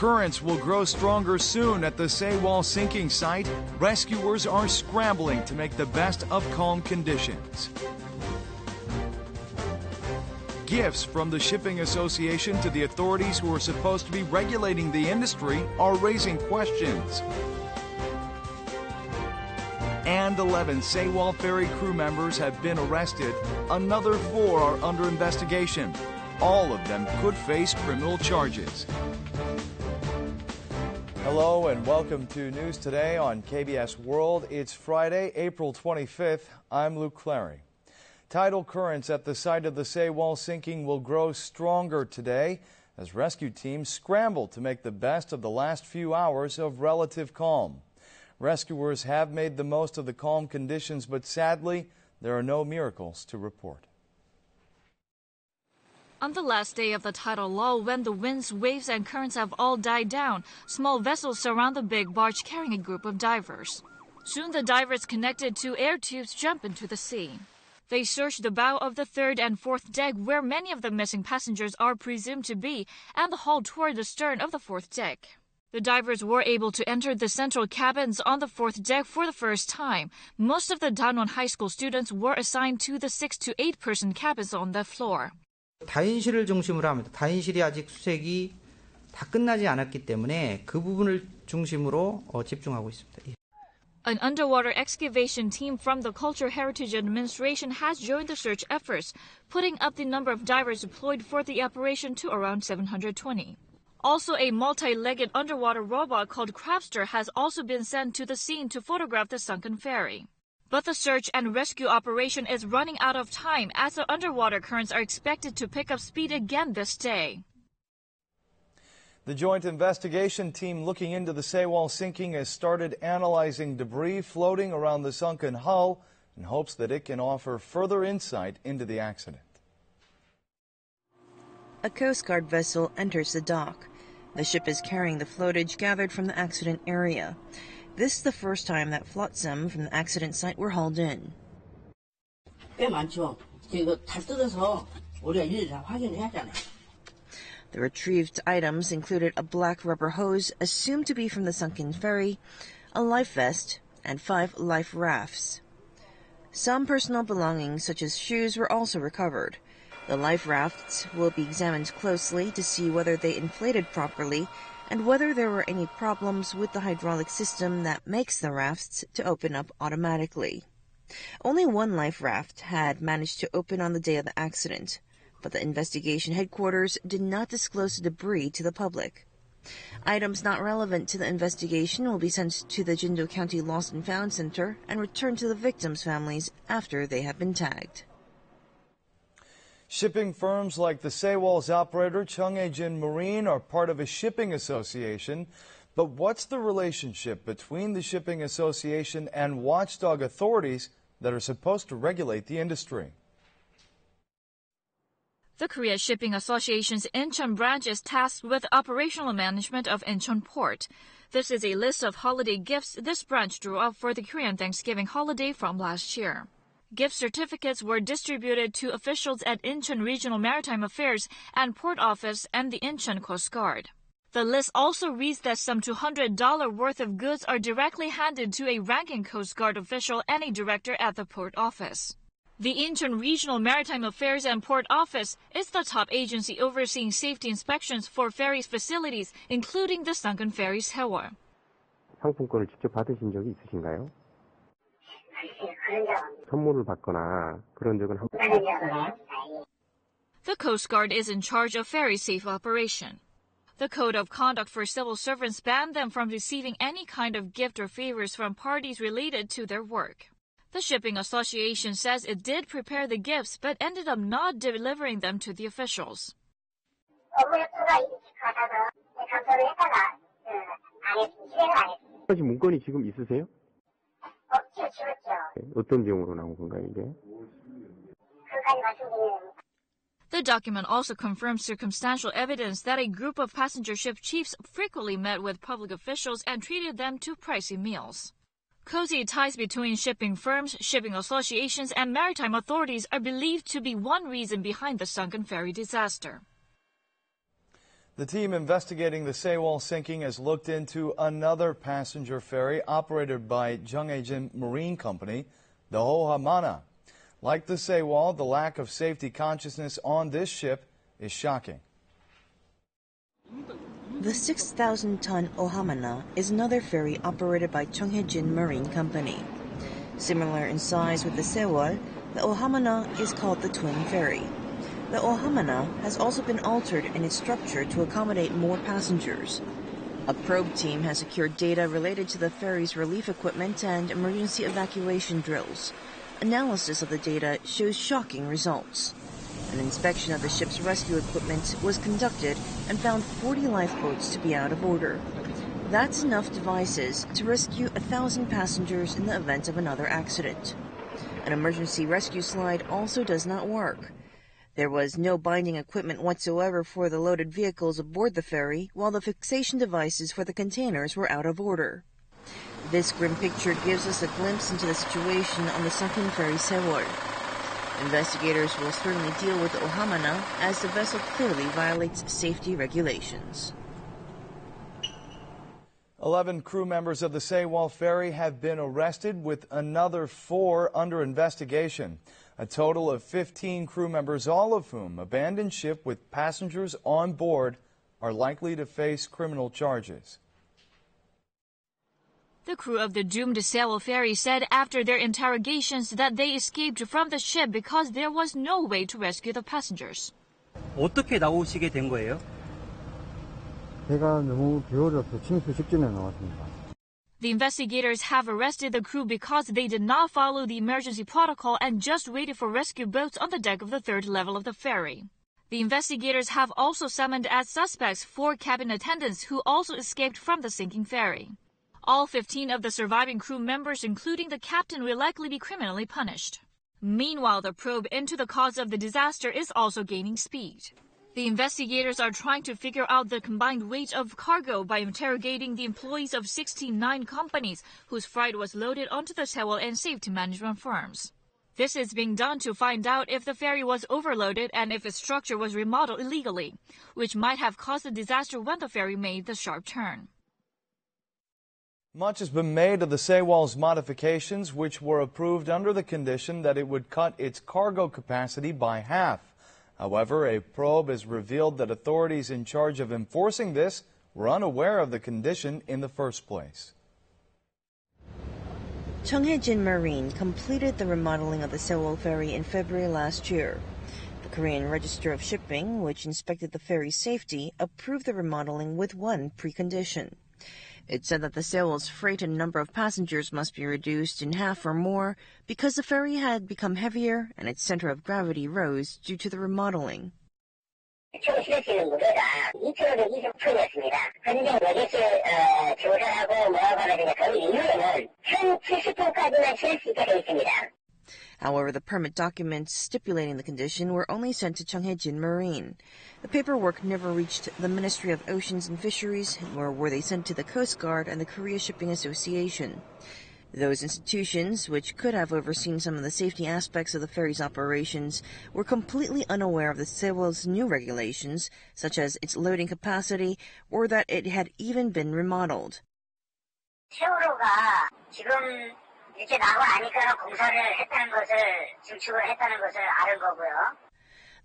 Currents will grow stronger soon at the Sewol sinking site. Rescuers are scrambling to make the best of calm conditions. Gifts from the Shipping Association to the authorities who are supposed to be regulating the industry are raising questions. And 11 Sewol Ferry crew members have been arrested. Another 4 are under investigation. All of them could face criminal charges. Hello and welcome to News Today on KBS World. It's Friday, April 25th. I'm Luke Clary. Tidal currents at the site of the Sewol sinking will grow stronger today as rescue teams scramble to make the best of the last few hours of relative calm. Rescuers have made the most of the calm conditions, but sadly, there are no miracles to report. On the last day of the tidal lull, when the winds, waves, and currents have all died down, small vessels surround the big barge carrying a group of divers. Soon the divers connected to air tubes jump into the sea. They search the bow of the third and fourth deck, where many of the missing passengers are presumed to be, and the hull toward the stern of the fourth deck. The divers were able to enter the central cabins on the fourth deck for the first time. Most of the Danwon High School students were assigned to the 6 to 8 person cabins on the floor. 다인실을 중심으로 합니다. 다인실이 아직 수색이 다 끝나지 않았기 때문에 그 부분을 중심으로 집중하고 있습니다. An underwater excavation team from the Cultural Heritage Administration has joined the search efforts, putting up the number of divers deployed for the operation to around 720. Also, a multi-legged underwater robot called Crabster has also been sent to the scene to photograph the sunken ferry. But the search and rescue operation is running out of time as the underwater currents are expected to pick up speed again this day. The joint investigation team looking into the Sewol sinking has started analyzing debris floating around the sunken hull in hopes that it can offer further insight into the accident. A Coast Guard vessel enters the dock. The ship is carrying the floatage gathered from the accident area. This is the first time that flotsam from the accident site were hauled in. 꽤 많죠. 이거 다 뜯어서 우리가 일일이 다 확인해야잖아요. The retrieved items included a black rubber hose assumed to be from the sunken ferry, a life vest, and 5 life rafts. Some personal belongings, such as shoes, were also recovered. The life rafts will be examined closely to see whether they inflated properly and whether there were any problems with the hydraulic system that makes the rafts to open up automatically. Only 1 life raft had managed to open on the day of the accident, but the investigation headquarters did not disclose the debris to the public. Items not relevant to the investigation will be sent to the Jindo County Lost and Found Center and returned to the victims' families after they have been tagged. Shipping firms like the Sewol's operator Cheongjin Marine are part of a shipping association. But what's the relationship between the shipping association and watchdog authorities that are supposed to regulate the industry? The Korea Shipping Association's Incheon branch is tasked with operational management of Incheon Port. This is a list of holiday gifts this branch drew up for the Korean Thanksgiving holiday from last year. Gift certificates were distributed to officials at Incheon Regional Maritime Affairs and Port Office and the Incheon Coast Guard. The list also reads that some $200 worth of goods are directly handed to a ranking Coast Guard official and a director at the Port Office. The Incheon Regional Maritime Affairs and Port Office is the top agency overseeing safety inspections for ferries facilities, including the sunken ferry Sewol. 상품권을 직접 받으신 적이 있으신가요? 선물을 받거나 그런 적은 한 번도. The Coast Guard is in charge of ferry safe operation. The Code of Conduct for Civil Servants banned them from receiving any kind of gift or favors from parties related to their work. The Shipping Association says it did prepare the gifts but ended up not delivering them to the officials. 혹시 문건이 지금 있으세요? 어떤 내용으로 나온 건가요, 이게? The document also confirms circumstantial evidence that a group of passenger ship chiefs frequently met with public officials and treated them to pricey meals. Cozy ties between shipping firms, shipping associations, and maritime authorities are believed to be one reason behind the sunken ferry disaster. The team investigating the Sewol sinking has looked into another passenger ferry operated by Cheonghaejin Marine Company, the Ohamana. Like the Sewol, the lack of safety consciousness on this ship is shocking. The 6,000-ton Ohamana is another ferry operated by Cheonghaejin Marine Company. Similar in size with the Sewol, the Ohamana is called the Twin Ferry. The Ohamana has also been altered in its structure to accommodate more passengers. A probe team has secured data related to the ferry's relief equipment and emergency evacuation drills. Analysis of the data shows shocking results. An inspection of the ship's rescue equipment was conducted and found 40 lifeboats to be out of order. That's enough devices to rescue 1,000 passengers in the event of another accident. An emergency rescue slide also does not work. There was no binding equipment whatsoever for the loaded vehicles aboard the ferry, while the fixation devices for the containers were out of order. This grim picture gives us a glimpse into the situation on the sunken ferry Sewol. Investigators will certainly deal with the Ohamana as the vessel clearly violates safety regulations. 11 crew members of the Sewol Ferry have been arrested, with another 4 under investigation. A total of 15 crew members, all of whom abandoned ship with passengers on board, are likely to face criminal charges. The crew of the doomed Sewol Ferry said after their interrogations that they escaped from the ship because there was no way to rescue the passengers. 어떻게 나오시게 된 거예요? 배가 너무 게을러서 침수 직전에 나왔습니다. The investigators have arrested the crew because they did not follow the emergency protocol and just waited for rescue boats on the deck of the 3rd level of the ferry. The investigators have also summoned as suspects 4 cabin attendants who also escaped from the sinking ferry. All 15 of the surviving crew members, including the captain, will likely be criminally punished. Meanwhile, the probe into the cause of the disaster is also gaining speed. The investigators are trying to figure out the combined weight of cargo by interrogating the employees of 69 companies whose freight was loaded onto the Sewol and safety management firms. This is being done to find out if the ferry was overloaded and if its structure was remodeled illegally, which might have caused the disaster when the ferry made the sharp turn. Much has been made of the Sewol's modifications, which were approved under the condition that it would cut its cargo capacity by half. However, a probe has revealed that authorities in charge of enforcing this were unaware of the condition in the first place. Cheonghaejin Marine completed the remodeling of the Sewol Ferry in February last year. The Korean Register of Shipping, which inspected the ferry's safety, approved the remodeling with one precondition. It said that the Sewol's freight and number of passengers must be reduced in half or more because the ferry had become heavier and its center of gravity rose due to the remodeling. However, the permit documents stipulating the condition were only sent to Cheonghaejin Marine. The paperwork never reached the Ministry of Oceans and Fisheries, nor were they sent to the Coast Guard and the Korea Shipping Association. Those institutions, which could have overseen some of the safety aspects of the ferry's operations, were completely unaware of the Sewol's new regulations, such as its loading capacity, or that it had even been remodeled. 이렇게 나고 나니까 공사를 했다는 것을 증축을 했다는 것을 아는 거고요.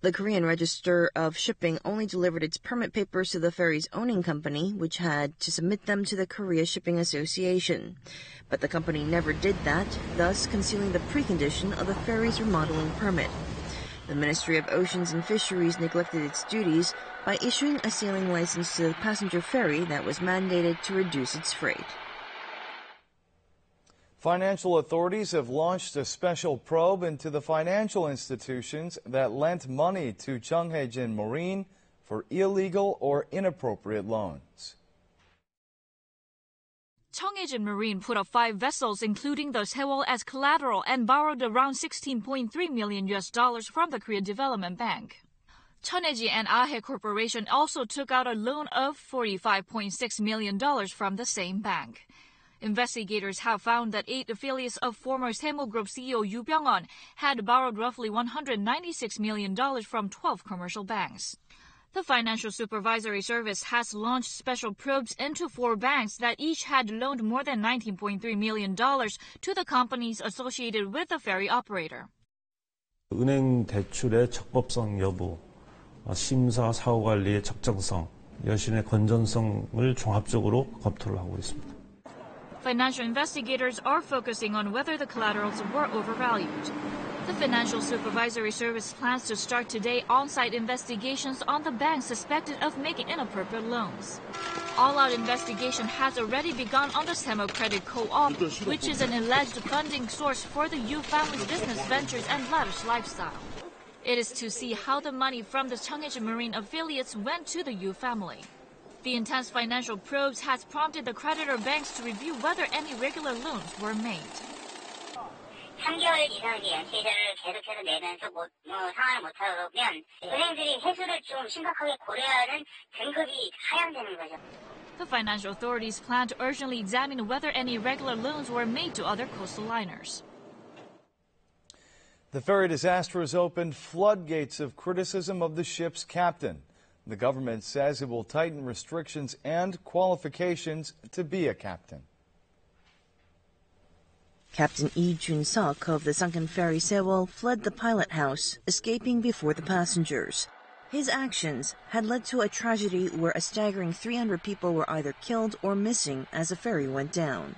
The Korean Register of Shipping only delivered its permit papers to the ferry's owning company, which had to submit them to the Korea Shipping Association. But the company never did that, thus concealing the precondition of the ferry's remodeling permit. The Ministry of Oceans and Fisheries neglected its duties by issuing a sailing license to the passenger ferry that was mandated to reduce its freight. Financial authorities have launched a special probe into the financial institutions that lent money to Cheonghaejin Marine for illegal or inappropriate loans. Cheonghaejin Marine put up 5 vessels, including the Sewol, as collateral and borrowed around $16.3 million from the Korea Development Bank. Cheonhaeji and Ahe Corporation also took out a loan of $45.6 million from the same bank. Investigators have found that 8 affiliates of former Semo Group CEO Yoo Byung-won had borrowed roughly $196 million from 12 commercial banks. The Financial Supervisory Service has launched special probes into 4 banks that each had loaned more than $19.3 million to the companies associated with the ferry operator. 은행 대출의 적법성 여부, 심사 사후 관리의 적정성, 여신의 건전성을 종합적으로 검토를 하고 있습니다. Financial investigators are focusing on whether the collaterals were overvalued. The Financial Supervisory Service plans to start today on-site investigations on the banks suspected of making inappropriate loans. All-out investigation has already begun on the Sewol Credit Co-op, which is an alleged funding source for the Yu family's business ventures and lavish lifestyle. It is to see how the money from the Cheonghae Marine affiliates went to the Yu family. The intense financial probes has prompted the creditor banks to review whether any regular loans were made. 3개월 이상의 연체이자를 계속해서 내면서 상환을 못하면 은행들이 해소를 좀 심각하게 고려하는 등급이 하향되는 거죠. The financial authorities plan to urgently examine whether any regular loans were made to other coastal liners. The ferry disaster has opened floodgates of criticism of the ship's captain. The government says it will tighten restrictions and qualifications to be a captain. Captain Lee Jun-suk of the sunken ferry Sewol fled the pilot house, escaping before the passengers. His actions had led to a tragedy where a staggering 300 people were either killed or missing as the ferry went down.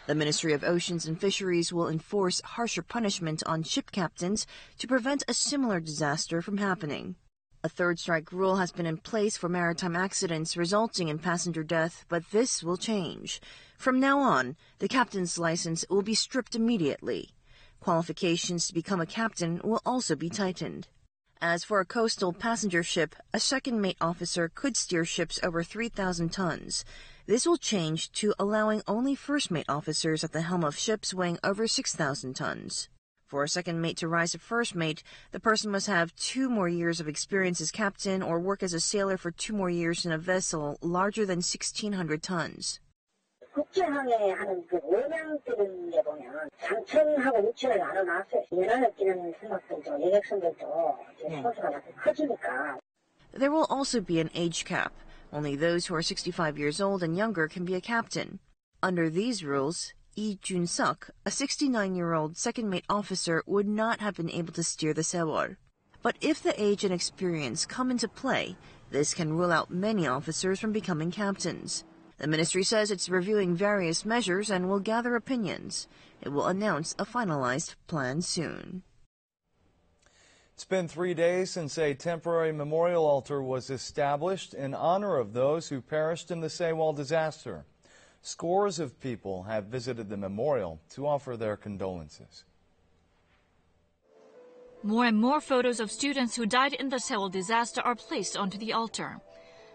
The Ministry of Oceans and Fisheries will enforce harsher punishment on ship captains to prevent a similar disaster from happening. A third strike rule has been in place for maritime accidents resulting in passenger death, but this will change. From now on, the captain's license will be stripped immediately. Qualifications to become a captain will also be tightened. As for a coastal passenger ship, a second mate officer could steer ships over 3,000 tons. This will change to allowing only first mate officers at the helm of ships weighing over 6,000 tons. For a second mate to rise to first mate, the person must have 2 more years of experience as captain or work as a sailor for 2 more years in a vessel larger than 1,600 tons. 국제항해 하는 그 모양 뜨는 게 보면 장천하고 육천을 나눠놨어요. 연안을 뛰는 선박들도 여객선들도 선수가 커지니까. There will also be an age cap. Only those who are 65 years old and younger can be a captain. Under these rules, Lee Jun-suk, a 69-year-old second-mate officer, would not have been able to steer the Sewol. But if the age and experience come into play, this can rule out many officers from becoming captains. The ministry says it's reviewing various measures and will gather opinions. It will announce a finalized plan soon. It's been 3 days since a temporary memorial altar was established in honor of those who perished in the Sewol disaster. Scores of people have visited the memorial to offer their condolences. More and more photos of students who died in the Sewol disaster are placed onto the altar.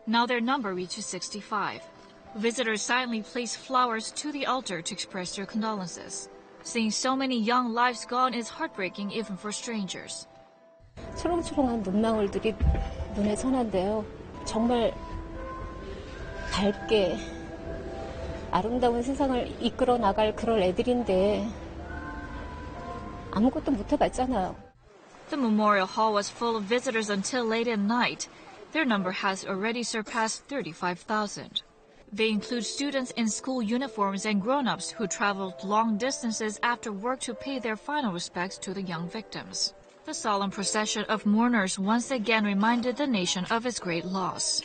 Now their number reaches 65. Visitors silently place flowers to the altar to express their condolences. Seeing so many young lives gone is heartbreaking even for strangers. 초롱초롱한 눈망울들이 눈에 선한데요. 정말 밝게 아름다운 세상을 이끌어 나갈 그런 애들인데 아무것도 못 해봤잖아요. The memorial hall was full of visitors until late at night. Their number has already surpassed 35,000. They include students in school uniforms and grown-ups who traveled long distances after work to pay their final respects to the young victims. The solemn procession of mourners once again reminded the nation of its great loss.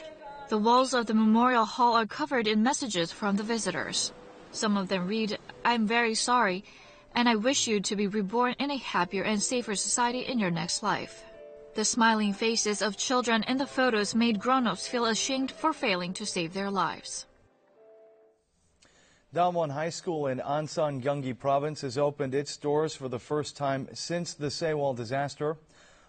The walls of the memorial hall are covered in messages from the visitors. Some of them read, "I'm very sorry, and I wish you to be reborn in a happier and safer society in your next life." The smiling faces of children in the photos made grown-ups feel ashamed for failing to save their lives. Danwon High School in Ansan, Gyeonggi Province has opened its doors for the first time since the Sewol disaster.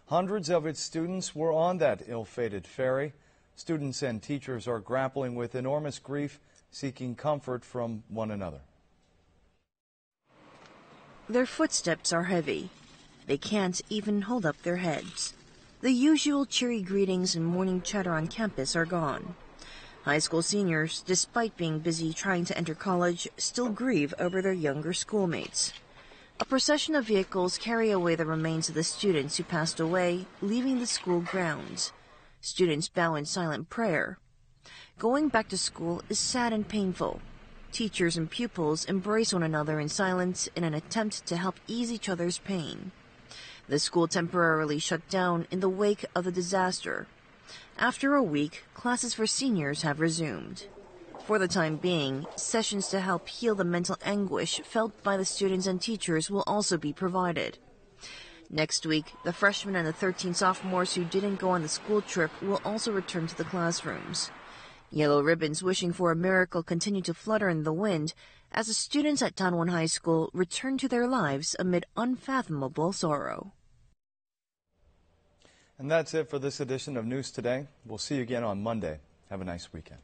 Hundreds of its students were on that ill-fated ferry. Students and teachers are grappling with enormous grief, seeking comfort from one another. Their footsteps are heavy. They can't even hold up their heads. The usual cheery greetings and morning chatter on campus are gone. High school seniors, despite being busy trying to enter college, still grieve over their younger schoolmates. A procession of vehicles carry away the remains of the students who passed away, leaving the school grounds. Students bow in silent prayer. Going back to school is sad and painful. Teachers and pupils embrace one another in silence in an attempt to help ease each other's pain. The school temporarily shut down in the wake of the disaster. After a week, classes for seniors have resumed. For the time being, sessions to help heal the mental anguish felt by the students and teachers will also be provided. Next week, the freshmen and the 13 sophomores who didn't go on the school trip will also return to the classrooms. Yellow ribbons wishing for a miracle continue to flutter in the wind as the students at Danwon High School return to their lives amid unfathomable sorrow. And that's it for this edition of News Today. We'll see you again on Monday. Have a nice weekend.